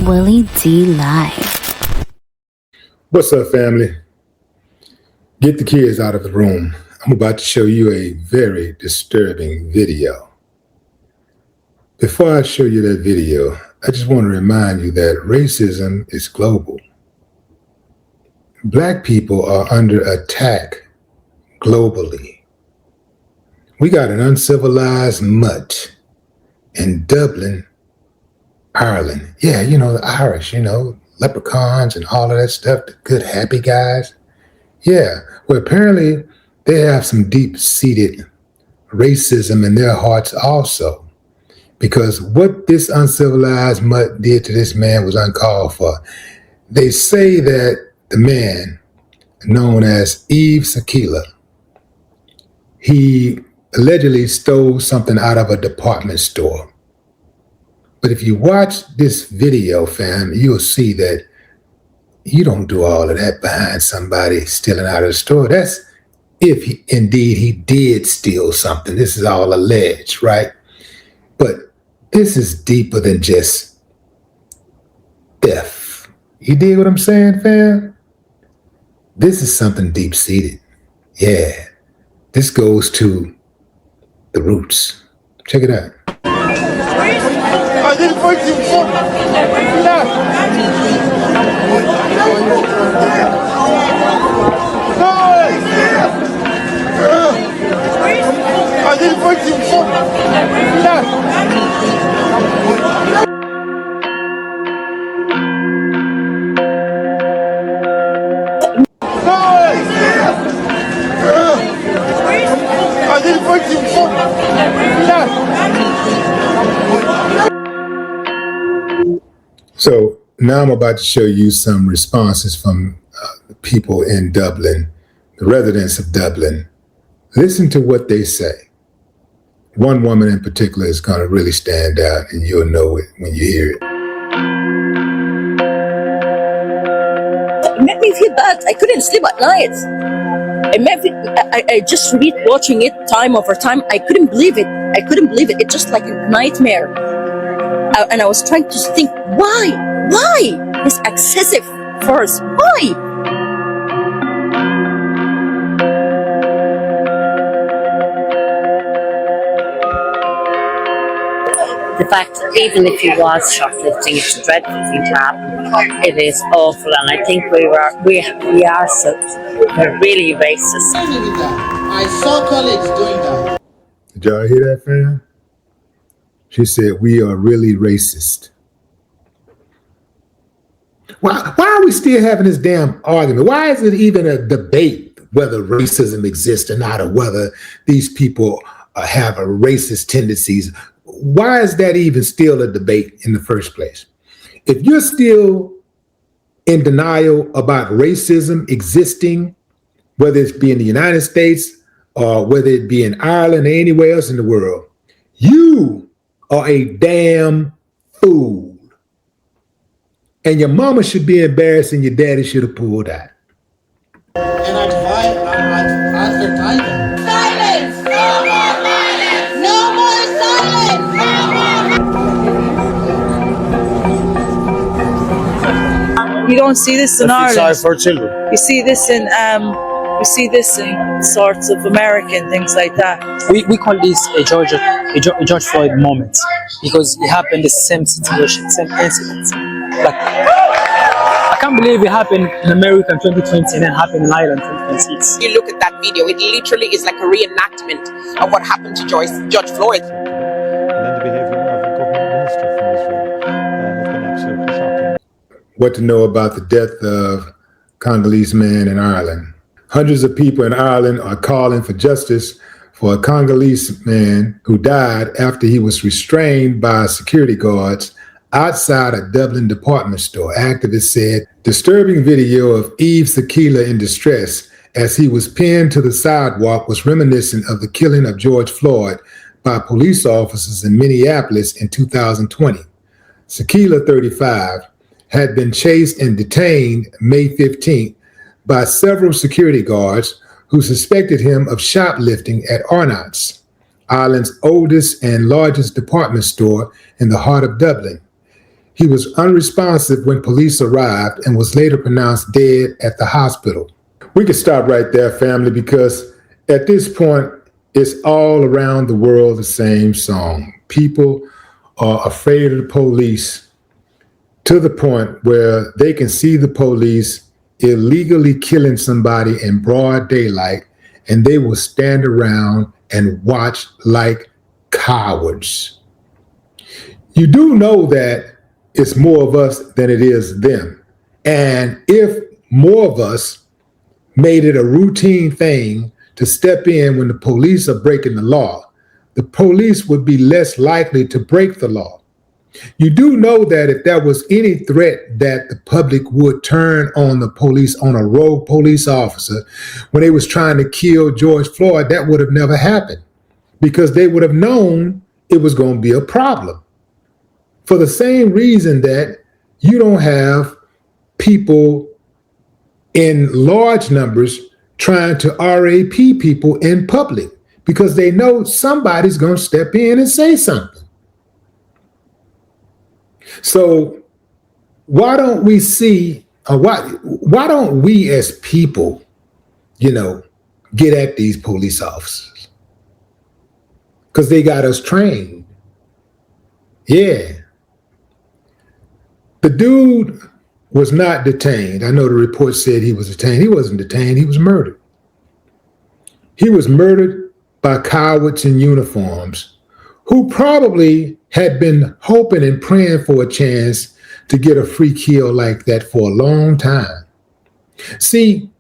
Willie D Live. What's up, family? Get the kids out of the room. I'm about to show you a very disturbing video. Before I show you that video, I just want to remind you that racism is global. Black people are under attack globally. We got an uncivilized mutt in Dublin, Ireland. Yeah, you know, the Irish, leprechauns and all of that stuff, the good, happy guys. Yeah, well, apparently they have some deep-seated racism in their hearts also, because what this uncivilized mutt did to this man was uncalled for. They say that the man, known as Yves Sakila, he allegedly stole something out of a department store. But if you watch this video, fam, you'll see that you don't do all of that behind somebody stealing out of the store. That's if indeed he did steal something. This is all alleged, right? But this is deeper than just theft. You dig what I'm saying, fam? This is something deep-seated. Yeah, this goes to the roots. Check it out. So now I'm about to show you some responses from the people in Dublin, the residents of Dublin. Listen to what they say. One woman in particular is going to really stand out, and you'll know it when you hear it. It made me feel bad. I couldn't sleep at night. I just read watching it time over time. I couldn't believe it. It's just like a nightmare. And I was trying to think, why this excessive force? Why? The fact that even if he was shoplifting, it's a dreadful thing to happen. It is awful, and I think we're really racist. I saw colleagues doing that. Did y'all hear that, fam? She said, we are really racist. Why are we still having this damn argument? Why is it even a debate whether racism exists or not, or whether these people have a racist tendencies? Why is that even still a debate in the first place? If you're still in denial about racism existing, whether it's be in the United States or whether it be in Ireland or anywhere else in the world, you are a damn fool. And your mama should be embarrassed and your daddy should have pulled out. And advertising. Silence! No more violence! No more silence! No more! You don't see this in Ireland. Sorry for children. You see this in sorts of American things like that. We call this a George Floyd moment because it happened the same situation, same incident. Like, I can't believe it happened in America in 2020 and then happened in Ireland in 2026. You look at that video, it literally is like a reenactment of what happened to George Floyd. And then the behaviour of a government minister from Israel has been absolutely shocking. What to know about the death of Congolese man in Ireland. Hundreds of people in Ireland are calling for justice for a Congolese man who died after he was restrained by security guards outside a Dublin department store. Activists said disturbing video of Yves Sakila in distress as he was pinned to the sidewalk was reminiscent of the killing of George Floyd by police officers in Minneapolis in 2020. Sakila, 35, had been chased and detained May 15th by several security guards who suspected him of shoplifting at Arnotts, Ireland's oldest and largest department store in the heart of Dublin. He was unresponsive when police arrived and was later pronounced dead at the hospital. We could stop right there, family, because at this point, it's all around the world the same song. People are afraid of the police to the point where they can see the police illegally killing somebody in broad daylight, and they will stand around and watch like cowards. You do know that it's more of us than it is them. And if more of us made it a routine thing to step in when the police are breaking the law, the police would be less likely to break the law. You do know that if there was any threat that the public would turn on the police, on a rogue police officer, when they was trying to kill George Floyd, that would have never happened because they would have known it was going to be a problem. For the same reason that you don't have people in large numbers trying to RAP people in public because they know somebody's going to step in and say something. So why don't we see, or why don't we as people, get at these police officers? Because they got us trained. Yeah. The dude was not detained. I know the report said he was detained. He wasn't detained. He was murdered. He was murdered by cowards in uniforms who probably had been hoping and praying for a chance to get a free kill like that for a long time. See,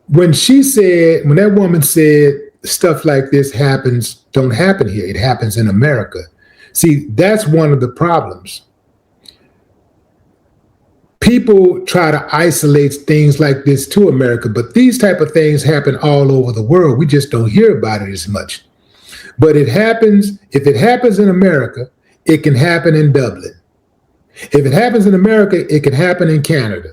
when that woman said stuff like this don't happen here, it happens in America. See, that's one of the problems. People try to isolate things like this to America, but these type of things happen all over the world. We just don't hear about it as much. But if it happens in America, it can happen in Dublin. If it happens in America, it can happen in Canada.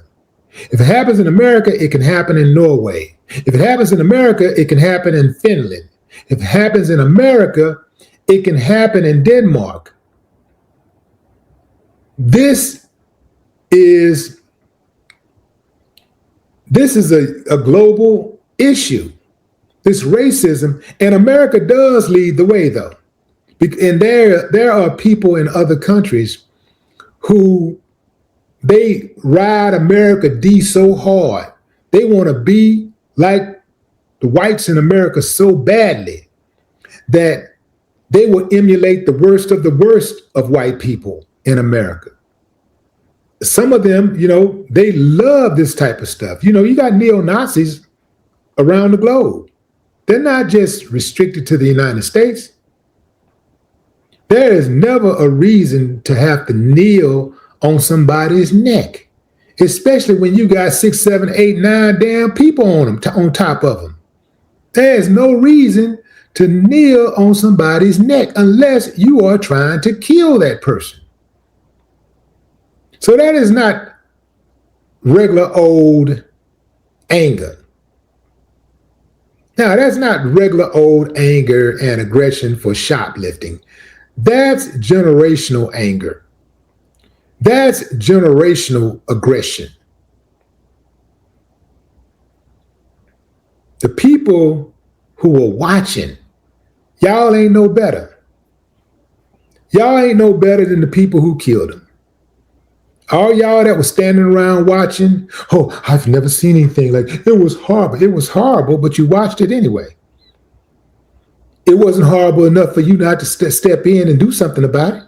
If it happens in America, it can happen in Norway. If it happens in America, it can happen in Finland. If it happens in America, it can happen in Denmark. This is a global issue, this racism, and America does lead the way, though. And there are people in other countries who they ride America D so hard. They want to be like the whites in America so badly that they will emulate the worst of white people in America. Some of them, they love this type of stuff. You got neo-Nazis around the globe. They're not just restricted to the United States. There is never a reason to have to kneel on somebody's neck, especially when you got 6, 7, 8, 9 damn people on top of them. There's no reason to kneel on somebody's neck unless you are trying to kill that person. So that is not regular old anger. Now, that's not regular old anger and aggression for shoplifting. That's generational anger. That's generational aggression. The people who are watching, y'all ain't no better. Y'all ain't no better than the people who killed him. All y'all that was standing around watching, oh, I've never seen anything like it was horrible. It was horrible, but you watched it anyway. It wasn't horrible enough for you not to step in and do something about it.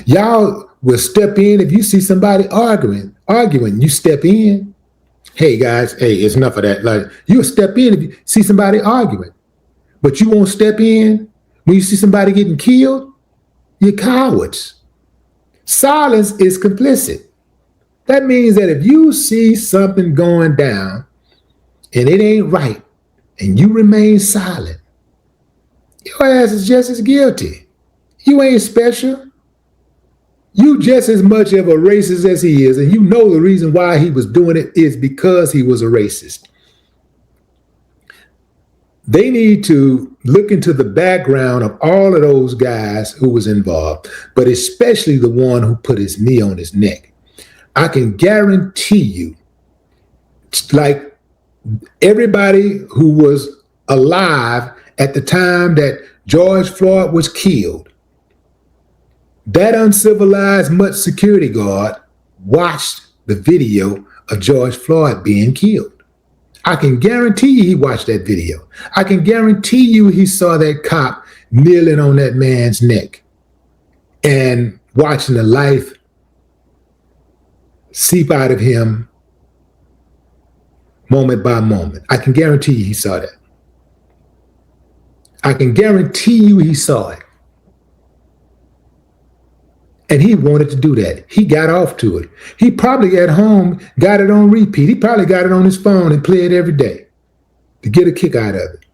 Y'all will step in if you see somebody arguing. You step in. Hey guys, it's enough of that. Like, you'll step in if you see somebody arguing, but you won't step in when you see somebody getting killed. You're cowards. Silence is complicit. That means that if you see something going down and it ain't right and you remain silent, your ass is just as guilty. You ain't special. You just as much of a racist as he is, and you know the reason why he was doing it is because he was a racist. they need to look into the background of all of those guys who was involved, but especially the one who put his knee on his neck. I can guarantee you, like everybody who was alive at the time that George Floyd was killed, that uncivilized mutt security guard watched the video of George Floyd being killed. I can guarantee you he watched that video. I can guarantee you he saw that cop kneeling on that man's neck and watching the life seep out of him moment by moment. I can guarantee you he saw that. I can guarantee you he saw it. And he wanted to do that. He got off to it. He probably at home got it on repeat. He probably got it on his phone and played it every day to get a kick out of it.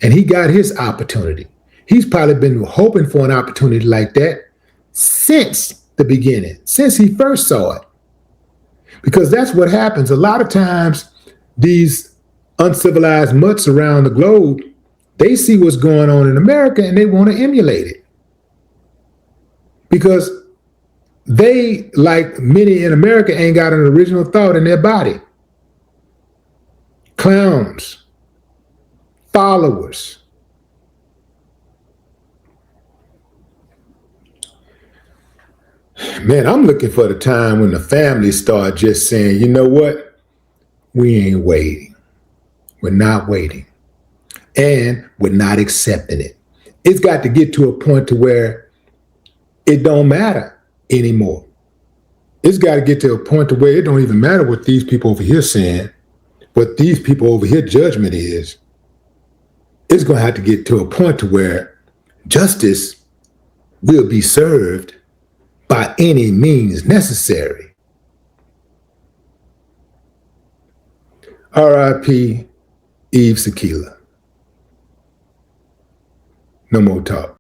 And he got his opportunity. He's probably been hoping for an opportunity like that since the beginning, since he first saw it. Because that's what happens. A lot of times, these uncivilized mutts around the globe, they see what's going on in America and they want to emulate it. Because they, like many in America, ain't got an original thought in their body. Clowns, followers. Man, I'm looking for the time when the families start just saying, you know what? We ain't waiting. We're not waiting. And we're not accepting it. It's got to get to a point to where it don't matter anymore. It's got to get to a point to where it don't even matter what these people over here saying, what these people over here judgment is. It's going to have to get to a point to where justice will be served by any means necessary. R.I.P. Yves Sakila. No more talk.